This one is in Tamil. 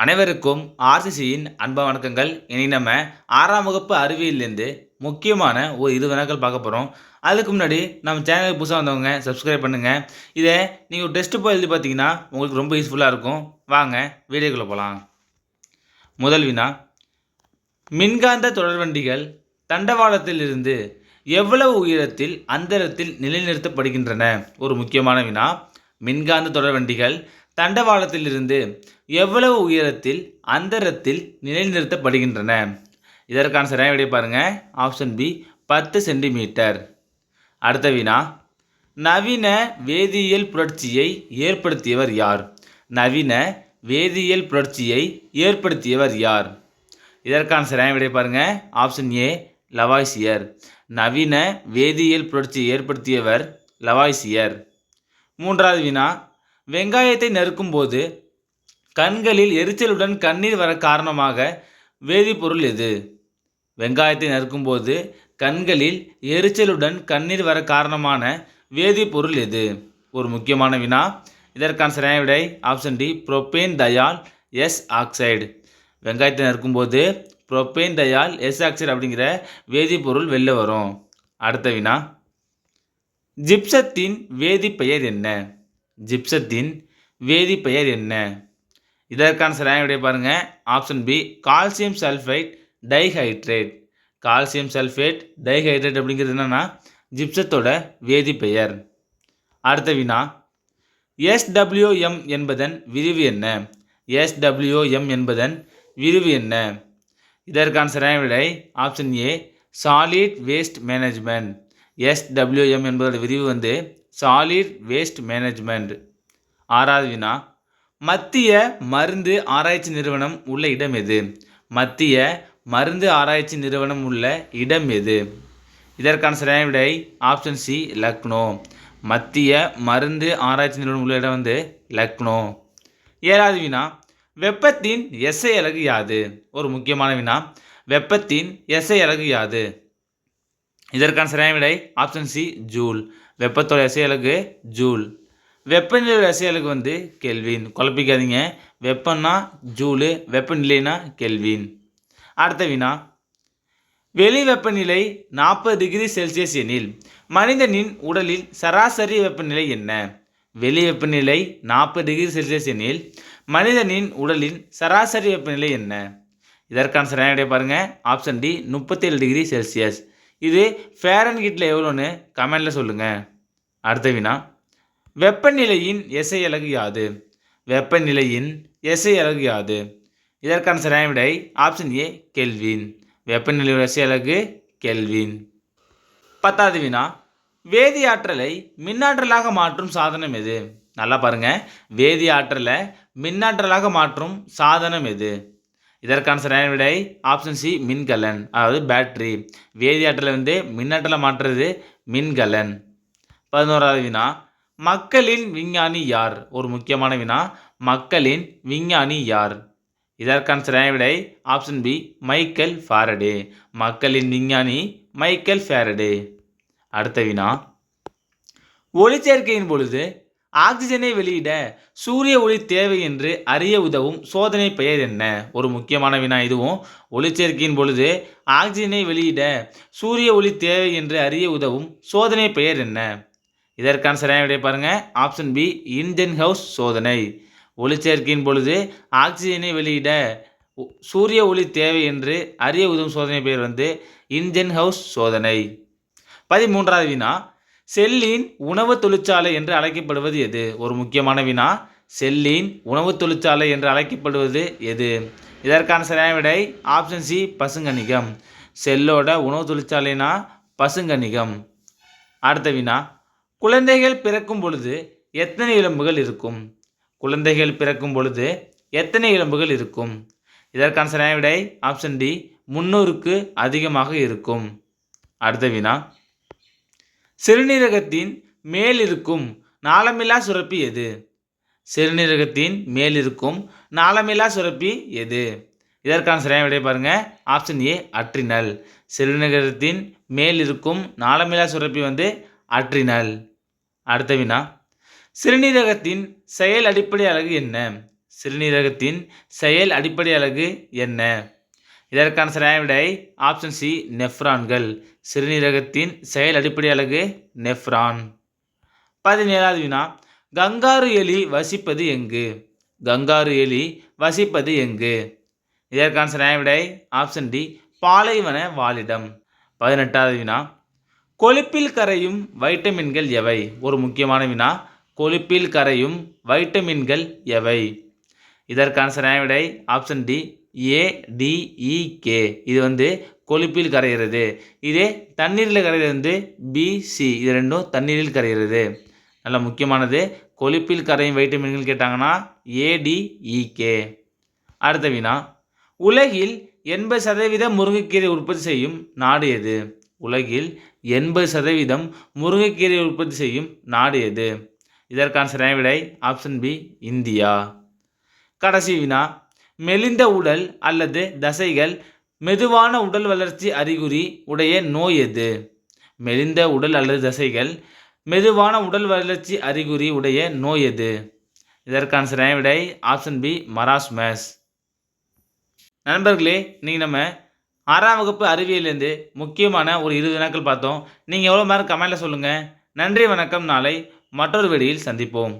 அனைவருக்கும் ஆர்சிசியின் அன்பு வணக்கங்கள். இனி நம்ம 6ஆம் வகுப்பு அறிவியலிருந்து முக்கியமான ஒரு 20 வினாக்கள் பார்க்க போகிறோம். அதுக்கு முன்னாடி நம்ம சேனலுக்கு புதுசாக வந்தவங்க சப்ஸ்கிரைப் பண்ணுங்கள். இதை நீங்கள் ஒரு டெஸ்ட் போய் எழுதி பார்த்தீங்கன்னா உங்களுக்கு ரொம்ப யூஸ்ஃபுல்லாக இருக்கும். வாங்க வீடியோக்குள்ளே போகலாம். முதல் வினா, மின்காந்த தொடர்வண்டிகள் தண்டவாளத்தில் இருந்து எவ்வளவு உயரத்தில் அந்தரத்தில் நிலைநிறுத்தப்படுகின்றன? ஒரு முக்கியமான வினா. மின்காந்த தொடர்வண்டிகள் தண்டவாளத்தில் இருந்து எவ்வளவு உயரத்தில் அந்தரத்தில் நிலைநிறுத்தப்படுகின்றன? இதற்கான சரியான விடை பாருங்க. Option B 10 centimetre. அடுத்த வினா, நவீன வேதியியல் புரட்சியை ஏற்படுத்தியவர் யார்? நவீன வேதியியல் புரட்சியை ஏற்படுத்தியவர் யார்? இதற்கான சரியான விடை பாருங்க. Option A Lavoisier. நவீன வேதியியல் புரட்சியை ஏற்படுத்தியவர் லவாய்சியர். மூன்றாவது வினா, வெங்காயத்தை நறுக்கும் போது கண்களில் எரிச்சலுடன் கண்ணீர் வர காரணமாக வேதிப்பொருள் எது? வெங்காயத்தை நறுக்கும் போது கண்களில் எரிச்சலுடன் கண்ணீர் வர காரணமான வேதிப்பொருள் எது? ஒரு முக்கியமான வினா. இதற்கான சரியான விடை option D propane thial S oxide. வெங்காயத்தை நறுக்கும் போது புரோப்பேன் தயால் எஸ் ஆக்சைடு அப்படிங்கிற வேதிப்பொருள் வெளில வரும். அடுத்த வினா, ஜிப்சத்தின் வேதிப்பெயர் என்ன? ஜிப்சத்தின் வேதிப்பெயர் என்ன? இதற்கான சரியான விடை பாருங்க. Option B calcium sulphite dihydrate. Calcium sulphate dihydrate அப்படிங்கிறது என்னன்னா ஜிப்சத்தோட வேதிப்பெயர். அடுத்த வினா, SWM என்பதன் விரிவு என்ன? SWM என்பதன் விரிவு என்ன? இதற்கான சரியான விடை option A solid waste management. SWM என்பதோட விரிவு வந்து சாலிட் வேஸ்ட் மேனேஜ்மெண்ட். ஆறாவது வினா, மத்திய மருந்து ஆராய்ச்சி நிறுவனம் உள்ள இடம் எது? மத்திய மருந்து ஆராய்ச்சி நிறுவனம் உள்ள இடம் எது? இதற்கான சரியான விடை ஆப்ஷன் சி லக்னோ. மத்திய மருந்து ஆராய்ச்சி நிறுவனம் உள்ள இடம் வந்து லக்னோ. ஏழாவது வினா, வெப்பத்தின் எஸ்ஐ அலகு யாது? ஒரு முக்கியமான வினா. வெப்பத்தின் எஸ்ஐ அலகு யாது? இதற்கான சரியான விடை ஆப்ஷன் சி ஜூல். வெப்பத்தோட எஸ்ஐ அலகு ஜூல். வெப்பநிலையோட எஸ்ஐ அலகு வந்து கெல்வின். குழப்பிக்காதீங்க. வெப்பம்னா ஜூலு, வெப்பநிலைனா கெல்வின். அடுத்த வினா, வெளி வெப்பநிலை 40 டிகிரி செல்சியஸ் எனில் மனிதனின் உடலில் சராசரி வெப்பநிலை என்ன? வெளி வெப்பநிலை 40 டிகிரி செல்சியஸ் எனில் மனிதனின் உடலின் சராசரி வெப்பநிலை என்ன? இதற்கான சரியான விடை பாருங்க. Option D 37 degree Celsius. இது ஃபேரன்ஹீட்டில் எவ்வளோன்னு கமெண்டில் சொல்லுங்கள். அடுத்த வினா, வெப்பநிலையின் எஸ்ஐ அலகு யாது? வெப்பநிலையின் எஸ்ஐ அலகு யாது? இதற்கான சரியான விடை ஆப்ஷன் ஏ கெல்வின். வெப்பநிலையோட எஸ்ஐ அலகு கெல்வின். 10வது வினா, வேதி ஆற்றலை மின்னாற்றலாக மாற்றும் சாதனம் எது? நல்லா பாருங்க. வேதி ஆற்றலை மின்னாற்றலாக மாற்றும் சாதனம் எது? இதற்கான சரியான விடை ஆப்ஷன் சி மின்கலன், அதாவது பேட்டரி. வேதி ஆற்றலை வந்து மின்னாற்றலை மாற்றுறது மின்கலன். 11வது வினா, மக்களின் விஞ்ஞானி யார்? ஒரு முக்கியமான வினா. மக்களின் விஞ்ஞானி யார்? இதற்கான சரியான விடை ஆப்ஷன் பி மைக்கேல் ஃபாரடே. மக்களின் விஞ்ஞானி மைக்கேல் ஃபாரடே. அடுத்த வினா, ஒளிச்சேர்க்கையின் பொழுது ஆக்சிஜனை வெளியிட சூரிய ஒளி தேவை என்று அறிய உதவும் சோதனை பெயர் என்ன? ஒரு முக்கியமான வினா. இதுவும் ஒளிச்சேர்க்கையின் பொழுது ஆக்சிஜனை வெளியிட சூரிய ஒளி தேவை என்று அறிய உதவும் சோதனை பெயர் என்ன? இதற்கான சரியான விடை பாருங்க. ஆப்ஷன் பி இன்ஜன் ஹவுஸ் சோதனை. ஒளிச்சேர்க்கையின் பொழுது ஆக்சிஜனை வெளியிட சூரிய ஒளி தேவை என்று அறிய உதவும் சோதனை பெயர் வந்து இன்ஜன் ஹவுஸ் சோதனை. 13வது வினா, செல்லின் உணவு தொழிற்சாலை என்று அழைக்கப்படுவது எது? ஒரு முக்கியமான வினா. செல்லின் உணவு தொழிற்சாலை என்று அழைக்கப்படுவது எது? இதற்கான சரியான விடை ஆப்ஷன் சி பசுங்கணிகம். செல்லோட உணவு தொழிற்சாலைனா பசுங்கணிகம். அடுத்த வினா, குழந்தைகள் பிறக்கும் பொழுது எத்தனை எலும்புகள் இருக்கும்? குழந்தைகள் பிறக்கும் பொழுது எத்தனை எலும்புகள் இருக்கும்? இதற்கான சரியான விடை ஆப்ஷன் டி 300க்கு அதிகமாக இருக்கும். அடுத்த வினா, சிறுநீரகத்தின் மேல் இருக்கும் நாளமில்லா சுரப்பி எது? சிறுநீரகத்தின் மேல் இருக்கும் நாளமில்லா சுரப்பி எது? இதற்கான சரியான விடை பாருங்க. Option A adrenal. சிறுநீரகத்தின் மேல் இருக்கும் நாளமில்லா சுரப்பி வந்து அட்ரினல். அடுத்த வினா, சிறுநீரகத்தின் செயல் அடிப்படை அலகு என்ன? சிறுநீரகத்தின் செயல் அடிப்படை அலகு என்ன? இதற்கான சரியான விடை ஆப்ஷன் சி நெஃப்ரான்கள். சிறுநீரகத்தின் செயல் அடிப்படை அலகு நெஃப்ரான். 17வது வினா கங்காரு எலி வசிப்பது எங்கு? கங்காரு எலி வசிப்பது எங்கு? இதற்கான சரியான விடை ஆப்ஷன் டி பாலைவன வாழிடம். 18வது வினா கொழுப்பில் கரையும் வைட்டமின்கள் எவை? ஒரு முக்கியமான வினா. கொழுப்பில் கரையும் வைட்டமின்கள் எவை? இதற்கான சரியான விடை ஆப்ஷன் டி ஏடிஇகே. இது கொழுப்பில் கரைகிறது. இதே தண்ணீரில் கரைகிறது பிசி. இது ரெண்டும் தண்ணீரில் கரைகிறது. நல்ல முக்கியமானது. கொழுப்பில் கரையும் வைட்டமின்கள் கேட்டாங்கன்னா ஏடிஇகே. அடுத்த வினா உலகில் 80% முருங்கைக்கீரை உற்பத்தி செய்யும் நாடு எது? உலகில் 80% முருங்கைக்கீரை உற்பத்தி செய்யும் நாடு எது? இதற்கான சரியான விடை ஆப்ஷன் பி இந்தியா. கடைசி வினா மெலிந்த உடல் அல்லது தசைகள் மெதுவான உடல் வளர்ச்சி அறிகுறி உடைய நோய் எது? மெலிந்த உடல் அல்லது தசைகள் மெதுவான உடல் வளர்ச்சி அறிகுறி உடைய நோய் எது? இதற்கான சரியான விடை ஆப்ஷன் பி மராஸ்மஸ். நண்பர்களே, நீங்கள் நம்ம 6ஆம் வகுப்பு அறிவியலேருந்து முக்கியமான ஒரு 20 வினாக்கள் பார்த்தோம். நீங்கள் எவ்வளோ மார்க் கமெண்ட்டில் சொல்லுங்கள். நன்றி, வணக்கம். நாளை மற்றொரு வீடியோவில் சந்திப்போம்.